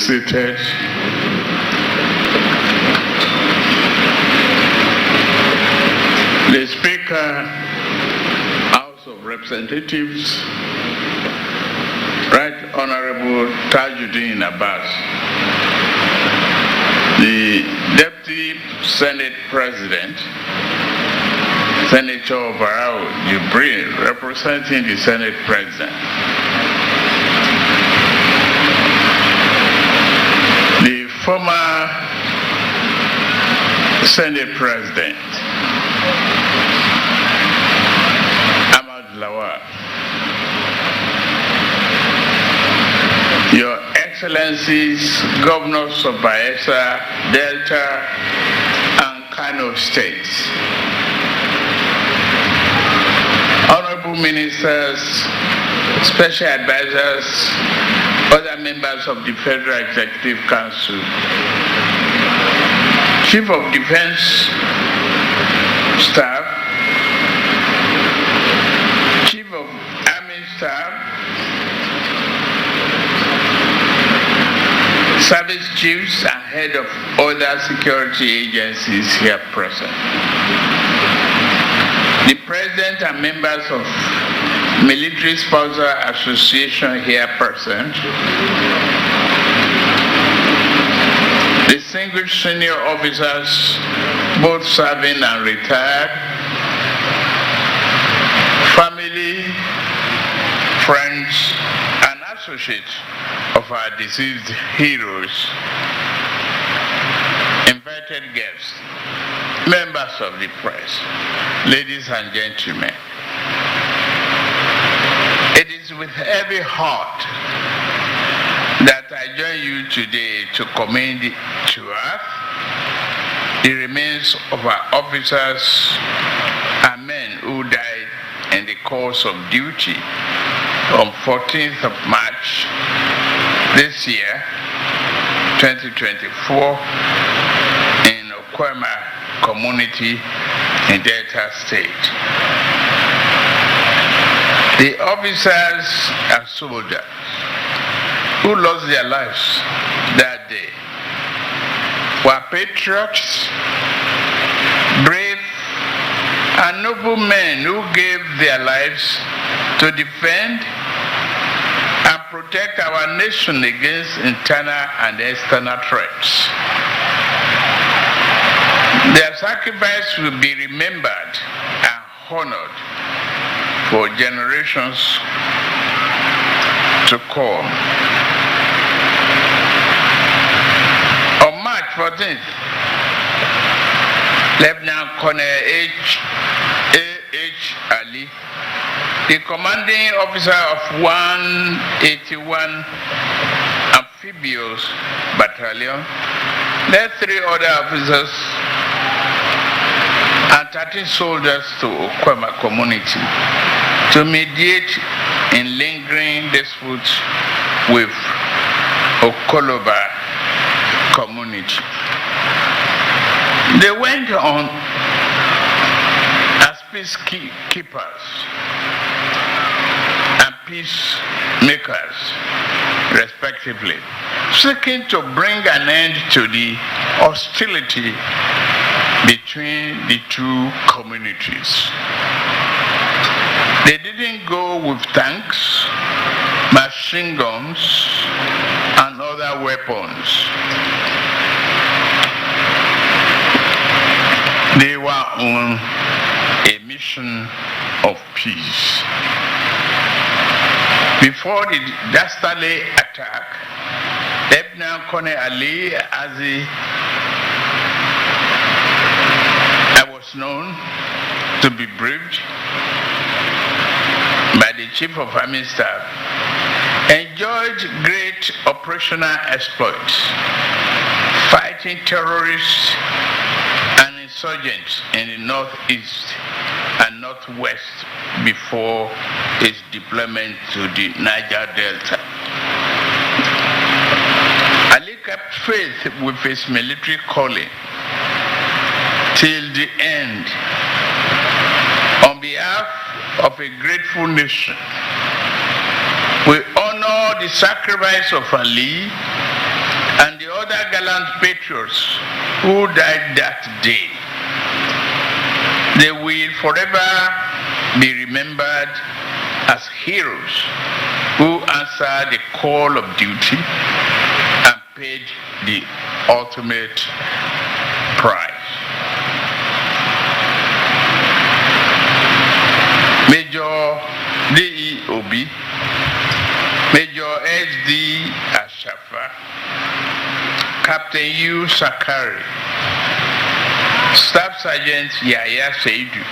seated. The Speaker, House of Representatives, Right Honorable Tajuddin Abbas, the Deputy Senate President, Senator Barao Jibril, representing the Senate President, the former Senate President, Lawal, Your Excellencies, Governors of Bayelsa, Delta, and Kano States, Honorable Ministers, Special Advisors, other members of the Federal Executive Council, Chief of Defense Staff, Chief of Army Staff, Service Chiefs, and Head of other security agencies here present. The President and members of Military Sponsor Association here present. Distinguished senior officers, both serving and retired, family, friends, and associates of our deceased heroes, invited guests, members of the press, ladies and gentlemen. It is with heavy heart that I join you today to commend to us the remains of our officers and men who died in the course of duty on 14th of March this year, 2024, in Okwema community in Delta State. The officers and soldiers who lost their lives that day were patriots, brave, and noble men who gave their lives to defend and protect our nation against internal and external threats. Their sacrifice will be remembered and honored for generations to come. On March 14th, Lieutenant Colonel A.H. Ali, the commanding officer of 181 Amphibious Battalion, led 3 other officers and 13 soldiers to Okwema community to mediate in lingering disputes with Okoloba community. They went on as peacekeepers and peacemakers, respectively, seeking to bring an end to the hostility between the two communities. They didn't go with tanks, machine guns, and other weapons. They were on a mission of peace. Before the dastardly attack, Lieutenant Colonel Ali, as I was known to be briefed by the Chief of Army Staff, enjoyed great operational exploits, fighting terrorists and insurgents in the northeast and northwest before its deployment to the Niger Delta. Ali kept faith with his military calling till the end. On behalf of a grateful nation, we honor the sacrifice of Ali other gallant patriots who died that day. They will forever be remembered as heroes who answered the call of duty and paid the ultimate price. Major D.E. Obi, Major S.D. Ashafa, Captain U. Sakari, Staff Sergeant Yaya Seidu,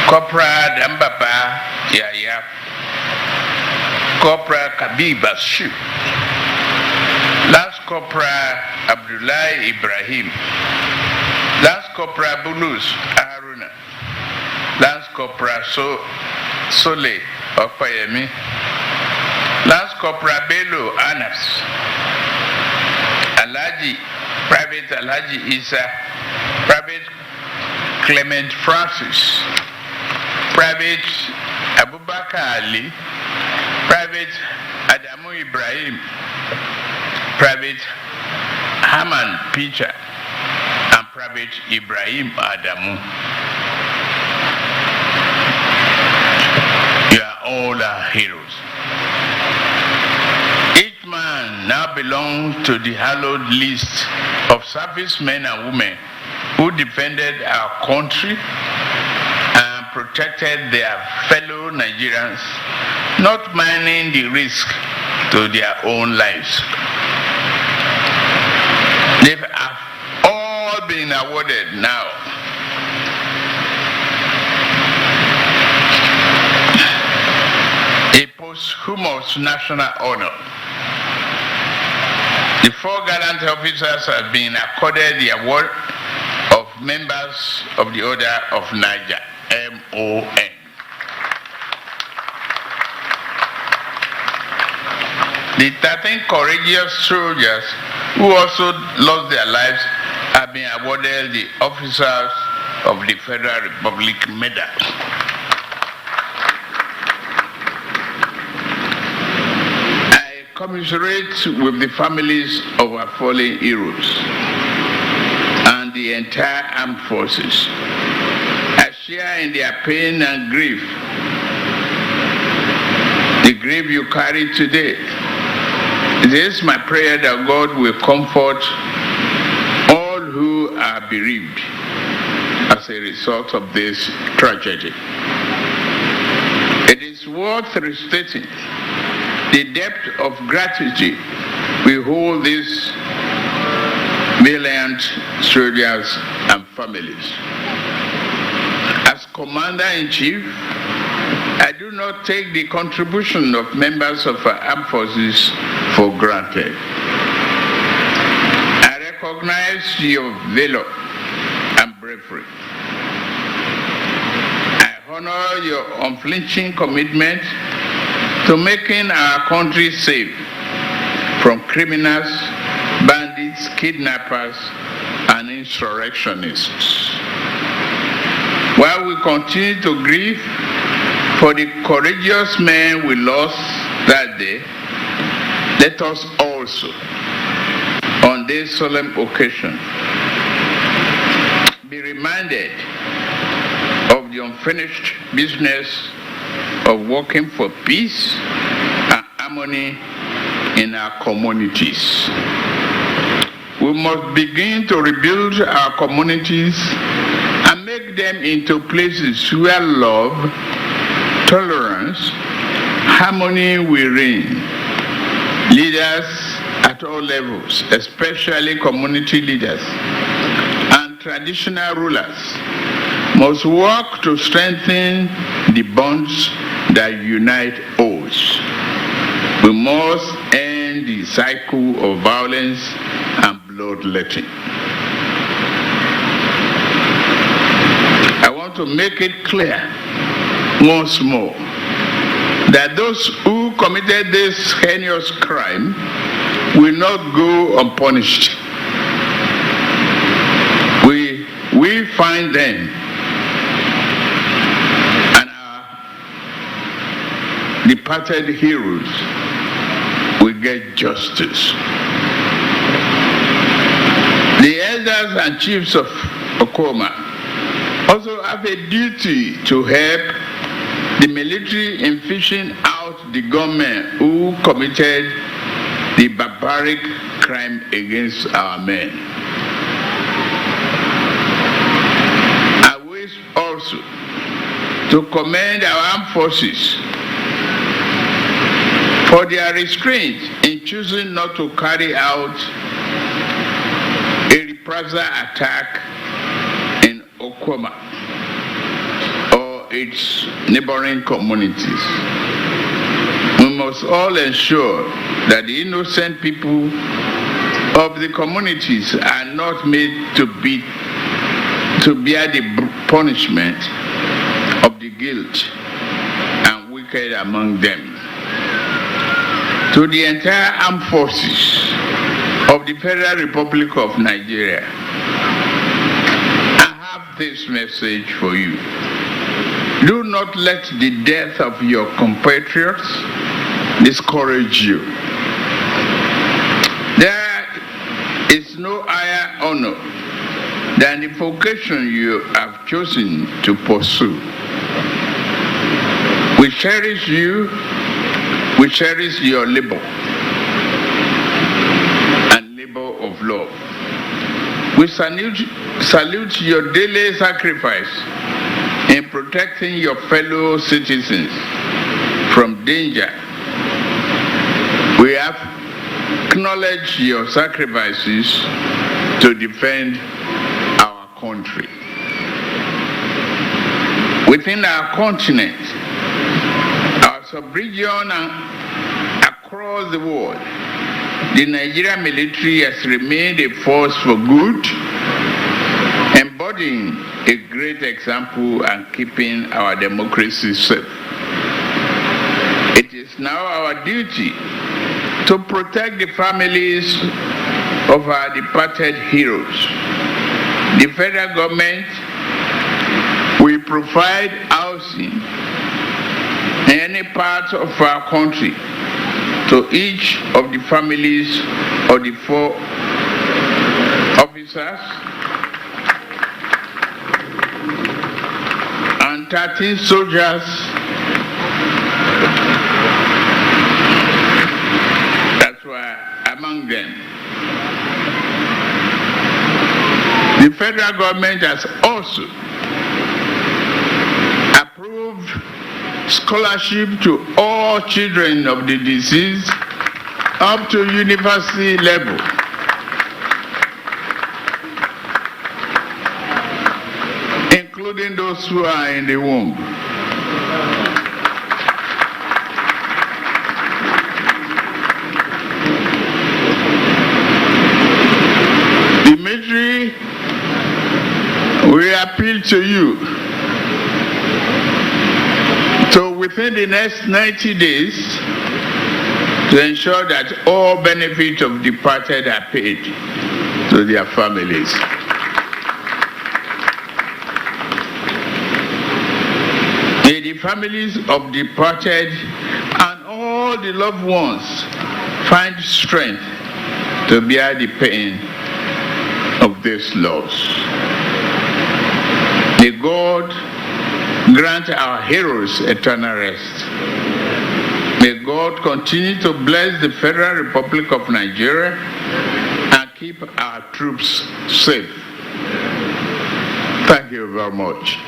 Corporal Dambaba Yaya, Corporal Kabiba Shu, Lance Corporal Abdullah Ibrahim, Lance Corporal Bulus Haruna, Lance Corporal Sole Opayemi, Lance Corporal Bello Anas, Private Alhaji Isa, Private Clement Francis, Private Abubakar Ali, Private Adamu Ibrahim, Private Haman Picha, and Private Ibrahim Adamu. You are all our heroes. Each man now belongs to the hallowed list of servicemen and women who defended our country and protected their fellow Nigerians, not minding the risk to their own lives. They have all been awarded now a posthumous national honor. The 4 gallant officers have been accorded the award of members of the Order of Niger, MON. The 13 courageous soldiers who also lost their lives have been awarded the Officers of the Federal Republic Medal. I commiserate with the families of our fallen heroes and the entire armed forces. I share in their pain and grief, the grief you carry today. It is my prayer that God will comfort all who are bereaved as a result of this tragedy. It is worth restating the depth of gratitude we hold these valiant soldiers and families. As Commander-in-Chief, I do not take the contribution of members of our armed forces for granted. I recognize your valor and bravery. I honor your unflinching commitment to making our country safe from criminals, bandits, kidnappers, and insurrectionists. While we continue to grieve for the courageous men we lost that day, let us also, on this solemn occasion, be reminded of the unfinished business of working for peace and harmony in our communities. We must begin to rebuild our communities and make them into places where love, tolerance, harmony will reign. Leaders at all levels, especially community leaders and traditional rulers, must work to strengthen the bonds that unite us. We must end the cycle of violence and bloodletting. I want to make it clear once more that those who committed this heinous crime will not go unpunished. We find them and our departed heroes will get justice. The elders and chiefs of Okoma also have a duty to help the military in fishing out the gunmen who committed the barbaric crime against our men. I wish also to commend our armed forces for their restraint in choosing not to carry out a reprisal attack in Okoma or its neighboring communities. We must all ensure that the innocent people of the communities are not made to bear the punishment of the guilt and wicked among them. To the entire armed forces of the Federal Republic of Nigeria, I have this message for you. Do not let the death of your compatriots discourage you. There is no higher honor than the vocation you have chosen to pursue. We cherish you, we cherish your labor and labor of love. We salute your daily sacrifice in protecting your fellow citizens from danger. We have acknowledged your sacrifices to defend our country. Within our continent, our sub-region and across the world, the Nigerian military has remained a force for good, embodying a great example and keeping our democracy safe. It is now our duty to protect the families of our departed heroes. The federal government will provide housing in any part of our country to each of the families of the 4 officers and 13 soldiers that were among them. The federal government has also approved scholarship to all children of the deceased up to university level. Including those who are in the womb. The military will appeal to you to, within the next 90 days, to ensure that all benefits of departed are paid to their families. May the families of departed and all the loved ones find strength to bear the pain of this loss. May God grant our heroes eternal rest. May God continue to bless the Federal Republic of Nigeria and keep our troops safe. Thank you very much.